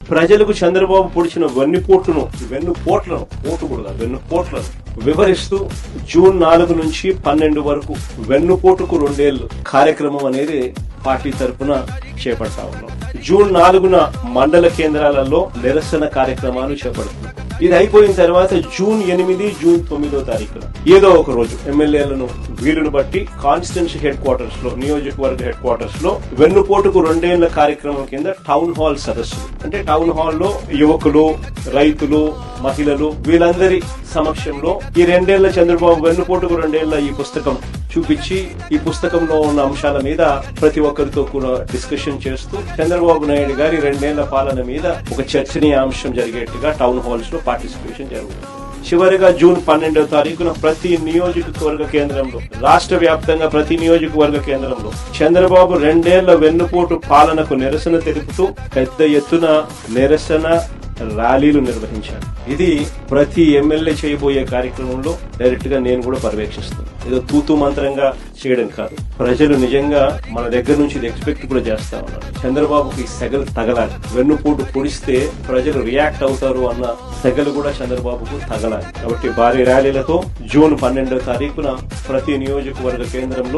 ప్రజలకు చంద్రబాబు పొడిచిన వెన్నుపోట్లను వివరిస్తూ జూన్ 4 నుంచి 12 వరకు వెన్నుపోటుకు 2 ఏళ్లు కార్యక్రమం అనేది పార్టీ తరఫున చేపడతా ఉన్నాం. జూన్ 4న మండల కేంద్రాలలో నిరసన కార్యక్రమాలు చేపడుతున్నాం. ఇది అయిపోయిన తర్వాత జూన్ 8, జూన్ 9వ తారీఖున ఏదో ఒక రోజు ఎమ్మెల్యేలను వీలును బట్టి కాన్స్టిట్యున్సీ హెడ్ క్వార్టర్స్ లో, నియోజకవర్గ హెడ్ క్వార్టర్స్ లో వెన్నుపోటుకు 2 ఏళ్ల కార్యక్రమం కింద టౌన్ హాల్ సదస్సులు, అంటే టౌన్ హాల్ లో యువకులు, రైతులు, మహిళలు వీళ్ళందరి సమక్షంలో ఈ 2 ఏళ్ల చంద్రబాబు వెన్నుపోటుకు 2 ఏళ్ల ఈ పుస్తకం చూపించి, ఈ పుస్తకంలో ఉన్న అంశాల మీద ప్రతి ఒక్కరితో కూడా డిస్కషన్ చేస్తూ చంద్రబాబు నాయుడు గారి 2 ఏళ్ల పాలన మీద ఒక చర్చనీయాంశం జరిగేట్టుగా టౌన్ హాల్స్ లో పార్టిసిపేషన్ జరుగుతుంది. చివరిగా జూన్ 12వ తారీఖున ప్రతి నియోజకవర్గ కేంద్రంలో, రాష్ట్ర వ్యాప్తంగా ప్రతి నియోజకవర్గ కేంద్రంలో చంద్రబాబు 2 ఏళ్ల వెన్నుపోటు పాలనకు నిరసన తెలుపుతూ పెద్ద ఎత్తున నిరసన ర్యాలీలు నిర్వహించారు. ఇది ప్రతి ఎమ్మెల్యే చేయబోయే కార్యక్రమంలో డైరెక్ట్ గా నేను కూడా పర్యవేక్షిస్తాను. ఏదో తూతూ మంత్రంగా చేయడం కాదు. ప్రజలు నిజంగా మన దగ్గర నుంచి ఇది ఎక్స్పెక్ట్ కూడా చేస్తా ఉన్నారు. చంద్రబాబుకి సెగలు తగలాలి, వెన్నుపోటు పొడిస్తే ప్రజలు రియాక్ట్ అవుతారు అన్న సెగలు కూడా చంద్రబాబుకు తగలాలి. కాబట్టి భారీ ర్యాలీలతో జూన్ 12వ తారీఖున ప్రతి నియోజకవర్గ కేంద్రంలో